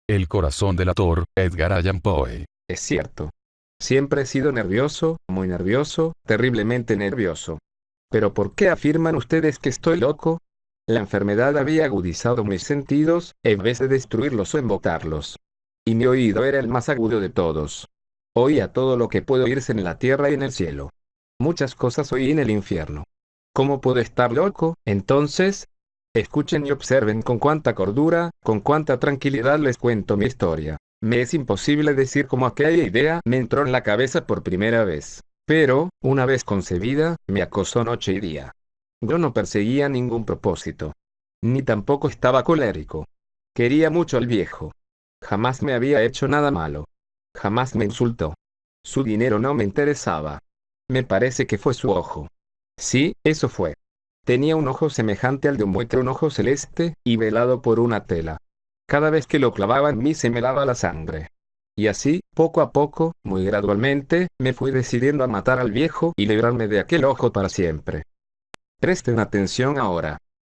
El corazón del actor, Edgar Allan Poe. Es cierto. Siempre he sido nervioso, muy nervioso, terriblemente nervioso. ¿Pero por qué afirman ustedes que estoy loco? La enfermedad había agudizado mis sentidos, en vez de destruirlos o embotarlos. Y mi oído era el más agudo de todos. Oía todo lo que puede oírse en la tierra y en el cielo. Muchas cosas oí en el infierno. ¿Cómo puedo estar loco, entonces? Escuchen y observen con cuánta cordura, con cuánta tranquilidad les cuento mi historia. Me es imposible decir cómo aquella idea me entró en la cabeza por primera vez. Pero, una vez concebida, me acosó noche y día. Yo no perseguía ningún propósito. Ni tampoco estaba colérico. Quería mucho al viejo. Jamás me había hecho nada malo. Jamás me insultó. Su dinero no me interesaba. Me parece que fue su ojo. Sí, eso fue. Tenía un ojo semejante al de un buitre, un ojo celeste, y velado por una tela. Cada vez que lo clavaba en mí se me helaba la sangre. Y así, poco a poco, muy gradualmente, me fui decidiendo a matar al viejo y librarme de aquel ojo para siempre. Presten atención ahora.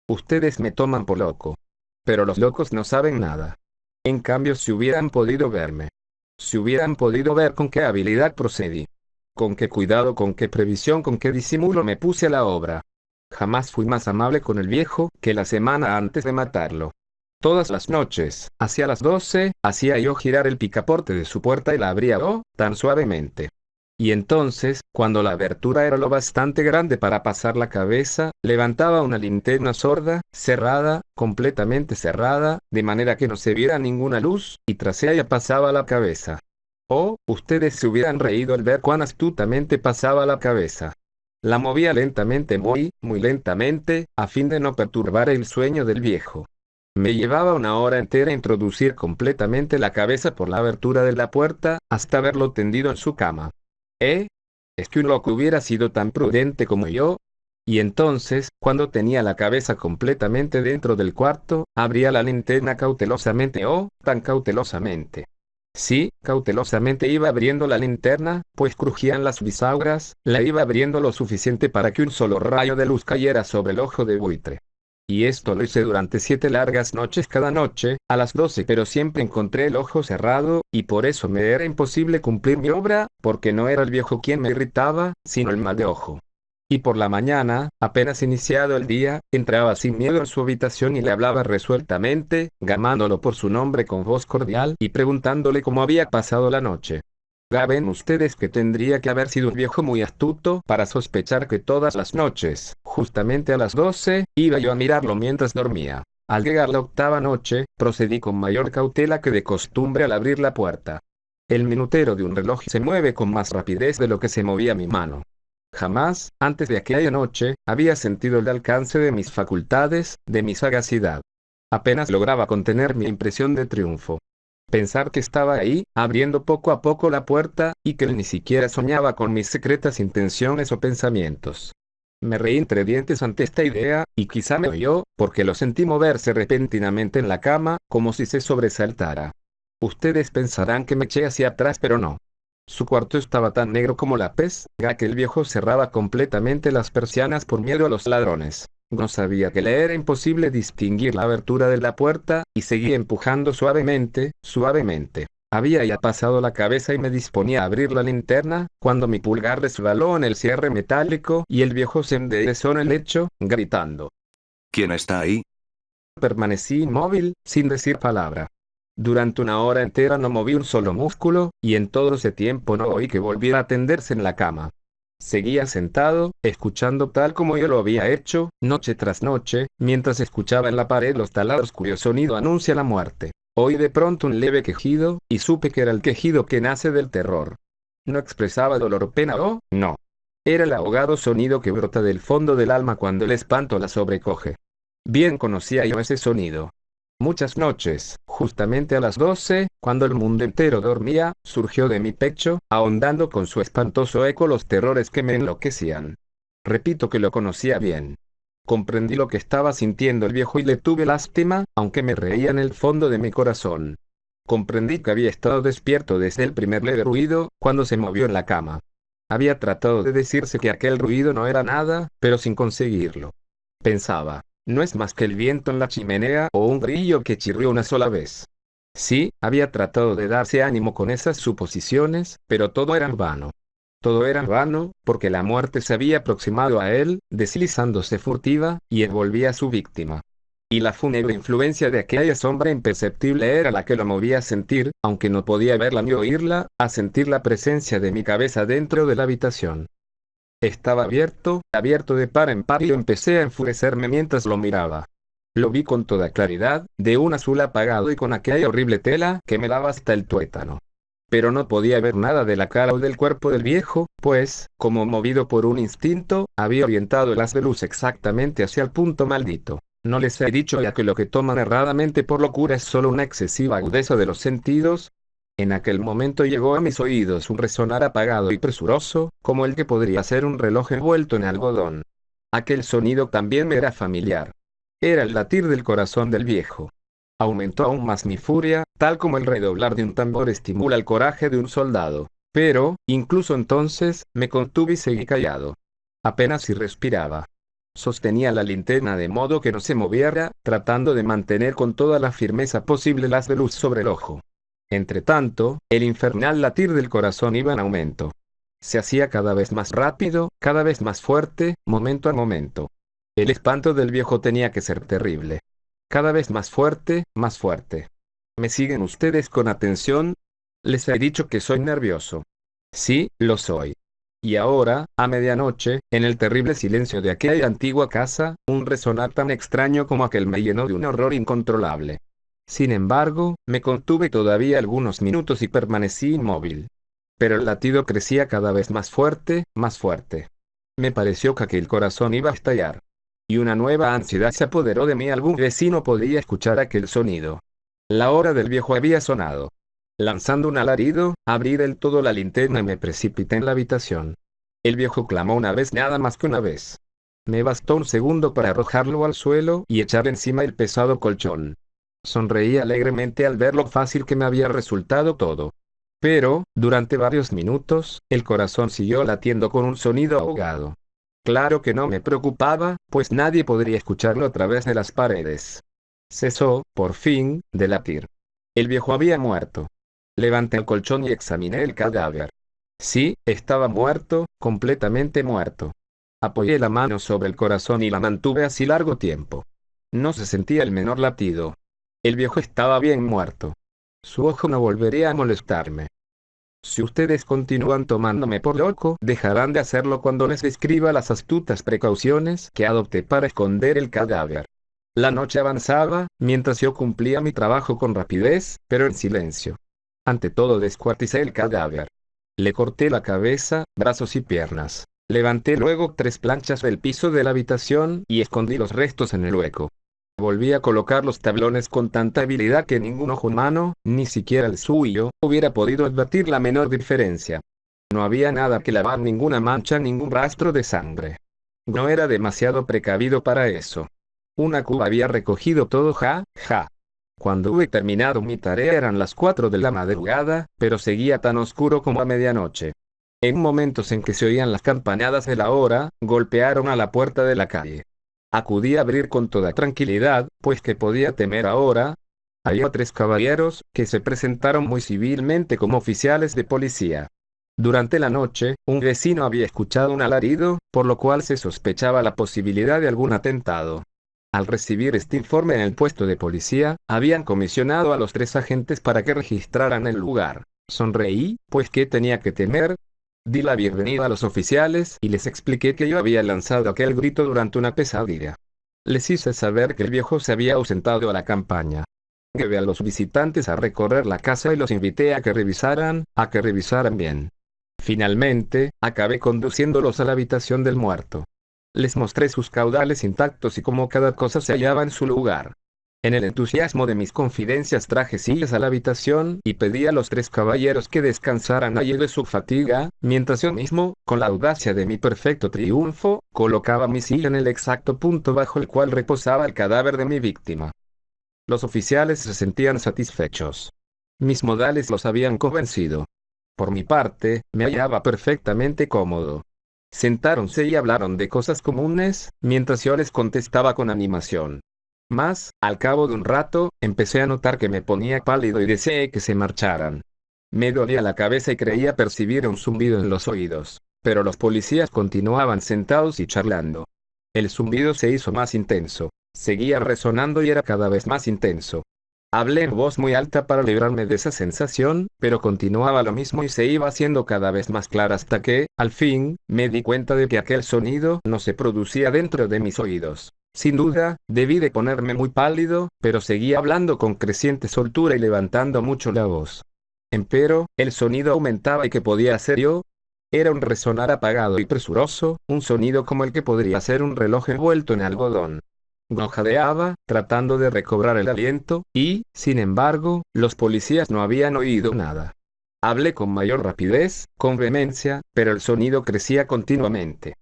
Ustedes me toman por loco. Pero los locos no saben nada. En cambio, si hubieran podido verme. Si hubieran podido ver con qué habilidad procedí. Con qué cuidado, con qué previsión, con qué disimulo me puse a la obra. Jamás fui más amable con el viejo que la semana antes de matarlo. Todas las noches, hacia las 12, hacía yo girar el picaporte de su puerta y la abría tan suavemente. Y entonces, cuando la abertura era lo bastante grande para pasar la cabeza, levantaba una linterna sorda, cerrada, completamente cerrada, de manera que no se viera ninguna luz, y tras ella pasaba la cabeza. Oh, ustedes se hubieran reído al ver cuán astutamente pasaba la cabeza. La movía lentamente, muy, muy lentamente, a fin de no perturbar el sueño del viejo. Me llevaba una hora entera introducir completamente la cabeza por la abertura de la puerta, hasta verlo tendido en su cama. ¿Es que un loco hubiera sido tan prudente como yo? Y entonces, cuando tenía la cabeza completamente dentro del cuarto, abría la linterna cautelosamente, tan cautelosamente. Sí, cautelosamente iba abriendo la linterna, pues crujían las bisagras, la iba abriendo lo suficiente para que un solo rayo de luz cayera sobre el ojo de buitre. Y esto lo hice durante 7 largas noches cada noche, a las 12, pero siempre encontré el ojo cerrado, y por eso me era imposible cumplir mi obra, porque no era el viejo quien me irritaba, sino el mal de ojo. Y por la mañana, apenas iniciado el día, entraba sin miedo en su habitación y le hablaba resueltamente, llamándolo por su nombre con voz cordial y preguntándole cómo había pasado la noche. Ya ven ustedes que tendría que haber sido un viejo muy astuto para sospechar que todas las noches, justamente a las 12, iba yo a mirarlo mientras dormía. Al llegar la octava noche, procedí con mayor cautela que de costumbre al abrir la puerta. El minutero de un reloj se mueve con más rapidez de lo que se movía mi mano. Jamás, antes de aquella noche, había sentido el alcance de mis facultades, de mi sagacidad. Apenas lograba contener mi impresión de triunfo. Pensar que estaba ahí, abriendo poco a poco la puerta, y que él ni siquiera soñaba con mis secretas intenciones o pensamientos. Me reí entre dientes ante esta idea, y quizá me oyó, porque lo sentí moverse repentinamente en la cama, como si se sobresaltara. Ustedes pensarán que me eché hacia atrás, pero no. Su cuarto estaba tan negro como la pez, ya que el viejo cerraba completamente las persianas por miedo a los ladrones. No sabía que le era imposible distinguir la abertura de la puerta, y seguía empujando suavemente, suavemente. Había ya pasado la cabeza y me disponía a abrir la linterna, cuando mi pulgar resbaló en el cierre metálico y el viejo se enderezó en el lecho, gritando. ¿Quién está ahí? Permanecí inmóvil, sin decir palabra. Durante una hora entera no moví un solo músculo, y en todo ese tiempo no oí que volviera a tenderse en la cama. Seguía sentado, escuchando tal como yo lo había hecho, noche tras noche, mientras escuchaba en la pared los taladros cuyo sonido anuncia la muerte. Oí de pronto un leve quejido, y supe que era el quejido que nace del terror. No expresaba dolor o pena, no. Era el ahogado sonido que brota del fondo del alma cuando el espanto la sobrecoge. Bien conocía yo ese sonido. Muchas noches, justamente a las 12, cuando el mundo entero dormía, surgió de mi pecho, ahondando con su espantoso eco los terrores que me enloquecían. Repito que lo conocía bien. Comprendí lo que estaba sintiendo el viejo y le tuve lástima, aunque me reía en el fondo de mi corazón. Comprendí que había estado despierto desde el primer leve ruido, cuando se movió en la cama. Había tratado de decirse que aquel ruido no era nada, pero sin conseguirlo. Pensaba. No es más que el viento en la chimenea o un grillo que chirrió una sola vez. Sí, había tratado de darse ánimo con esas suposiciones, pero todo era en vano. Todo era en vano, porque la muerte se había aproximado a él, deslizándose furtiva, y envolvía a su víctima. Y la fúnebre influencia de aquella sombra imperceptible era la que lo movía a sentir, aunque no podía verla ni oírla, a sentir la presencia de mi cabeza dentro de la habitación. Estaba abierto, abierto de par en par y yo empecé a enfurecerme mientras lo miraba. Lo vi con toda claridad, de un azul apagado y con aquella horrible tela que me daba hasta el tuétano. Pero no podía ver nada de la cara o del cuerpo del viejo, pues, como movido por un instinto, había orientado el haz de luz exactamente hacia el punto maldito. ¿No les he dicho ya que lo que toman erradamente por locura es solo una excesiva agudeza de los sentidos? En aquel momento llegó a mis oídos un resonar apagado y presuroso, como el que podría ser un reloj envuelto en algodón. Aquel sonido también me era familiar. Era el latir del corazón del viejo. Aumentó aún más mi furia, tal como el redoblar de un tambor estimula el coraje de un soldado. Pero, incluso entonces, me contuve y seguí callado. Apenas si respiraba. Sostenía la linterna de modo que no se moviera, tratando de mantener con toda la firmeza posible el haz de luz sobre el ojo. Entretanto, el infernal latir del corazón iba en aumento. Se hacía cada vez más rápido, cada vez más fuerte, momento a momento. El espanto del viejo tenía que ser terrible. Cada vez más fuerte, más fuerte. ¿Me siguen ustedes con atención? Les he dicho que soy nervioso. Sí, lo soy. Y ahora, a medianoche, en el terrible silencio de aquella antigua casa, un resonar tan extraño como aquel me llenó de un horror incontrolable. Sin embargo, me contuve todavía algunos minutos y permanecí inmóvil. Pero el latido crecía cada vez más fuerte, más fuerte. Me pareció que aquel corazón iba a estallar. Y una nueva ansiedad se apoderó de mí. Algún vecino podría escuchar aquel sonido. La hora del viejo había sonado. Lanzando un alarido, abrí del todo la linterna y me precipité en la habitación. El viejo clamó una vez, nada más que una vez. Me bastó un segundo para arrojarlo al suelo y echar encima el pesado colchón. Sonreí alegremente al ver lo fácil que me había resultado todo. Pero, durante varios minutos, el corazón siguió latiendo con un sonido ahogado. Claro que no me preocupaba, pues nadie podría escucharlo a través de las paredes. Cesó, por fin, de latir. El viejo había muerto. Levanté el colchón y examiné el cadáver. Sí, estaba muerto, completamente muerto. Apoyé la mano sobre el corazón y la mantuve así largo tiempo. No se sentía el menor latido. El viejo estaba bien muerto. Su ojo no volvería a molestarme. Si ustedes continúan tomándome por loco, dejarán de hacerlo cuando les describa las astutas precauciones que adopté para esconder el cadáver. La noche avanzaba, mientras yo cumplía mi trabajo con rapidez, pero en silencio. Ante todo descuarticé el cadáver. Le corté la cabeza, brazos y piernas. Levanté luego 3 planchas del piso de la habitación y escondí los restos en el hueco. Volví a colocar los tablones con tanta habilidad que ningún ojo humano, ni siquiera el suyo, hubiera podido advertir la menor diferencia. No había nada que lavar, ninguna mancha, ningún rastro de sangre. No era demasiado precavido para eso. Una cuba había recogido todo, ja. Cuando hube terminado mi tarea eran las 4 de la madrugada, pero seguía tan oscuro como a medianoche. En momentos en que se oían las campanadas de la hora, golpearon a la puerta de la calle. Acudí a abrir con toda tranquilidad, pues que podía temer ahora. Había 3 caballeros, que se presentaron muy civilmente como oficiales de policía. Durante la noche, un vecino había escuchado un alarido, por lo cual se sospechaba la posibilidad de algún atentado. Al recibir este informe en el puesto de policía, habían comisionado a los 3 agentes para que registraran el lugar. Sonreí, pues ¿qué tenía que temer? Di la bienvenida a los oficiales y les expliqué que yo había lanzado aquel grito durante una pesadilla. Les hice saber que el viejo se había ausentado a la campaña. Llevé a los visitantes a recorrer la casa y los invité a que revisaran bien. Finalmente, acabé conduciéndolos a la habitación del muerto. Les mostré sus caudales intactos y cómo cada cosa se hallaba en su lugar. En el entusiasmo de mis confidencias traje sillas a la habitación y pedí a los 3 caballeros que descansaran allí de su fatiga, mientras yo mismo, con la audacia de mi perfecto triunfo, colocaba mi silla en el exacto punto bajo el cual reposaba el cadáver de mi víctima. Los oficiales se sentían satisfechos. Mis modales los habían convencido. Por mi parte, me hallaba perfectamente cómodo. Sentáronse y hablaron de cosas comunes, mientras yo les contestaba con animación. Mas, al cabo de un rato, empecé a notar que me ponía pálido y deseé que se marcharan. Me dolía la cabeza y creía percibir un zumbido en los oídos, pero los policías continuaban sentados y charlando. El zumbido se hizo más intenso, seguía resonando y era cada vez más intenso. Hablé en voz muy alta para librarme de esa sensación, pero continuaba lo mismo y se iba haciendo cada vez más clara hasta que, al fin, me di cuenta de que aquel sonido no se producía dentro de mis oídos. Sin duda, debí de ponerme muy pálido, pero seguía hablando con creciente soltura y levantando mucho la voz. Empero, el sonido aumentaba y ¿qué podía hacer yo? Era un resonar apagado y presuroso, un sonido como el que podría ser un reloj envuelto en algodón. Jadeaba, tratando de recobrar el aliento, y, sin embargo, los policías no habían oído nada. Hablé con mayor rapidez, con vehemencia, pero el sonido crecía continuamente.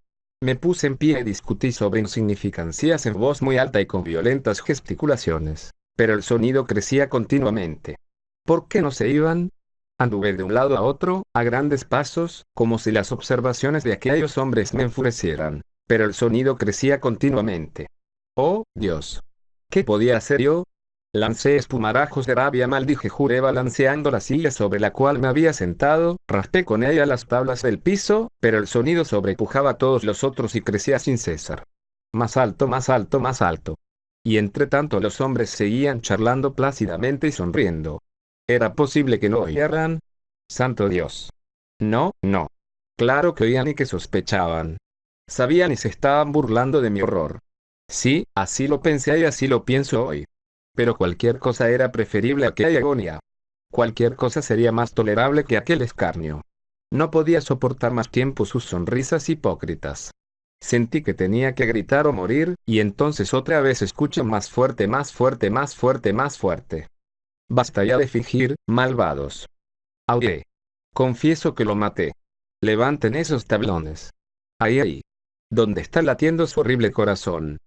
Me puse en pie y discutí sobre insignificancias en voz muy alta y con violentas gesticulaciones, pero el sonido crecía continuamente. ¿Por qué no se iban? Anduve de un lado a otro, a grandes pasos, como si las observaciones de aquellos hombres me enfurecieran, pero el sonido crecía continuamente. ¡Oh, Dios! ¿Qué podía hacer yo? Lancé espumarajos de rabia, maldije, juré balanceando la silla sobre la cual me había sentado, raspé con ella las tablas del piso, pero el sonido sobrepujaba a todos los otros y crecía sin cesar. Más alto, más alto, más alto. Y entre tanto los hombres seguían charlando plácidamente y sonriendo. ¿Era posible que no oyeran? ¡Santo Dios! No, no. Claro que oían y que sospechaban. Sabían y se estaban burlando de mi horror. Sí, así lo pensé y así lo pienso hoy. Pero cualquier cosa era preferible a aquella agonía. Cualquier cosa sería más tolerable que aquel escarnio. No podía soportar más tiempo sus sonrisas hipócritas. Sentí que tenía que gritar o morir, y entonces otra vez escuché más fuerte, más fuerte, más fuerte, más fuerte. Basta ya de fingir, malvados. Aullé. Confieso que lo maté. Levanten esos tablones. Ahí, ahí. Donde está latiendo su horrible corazón.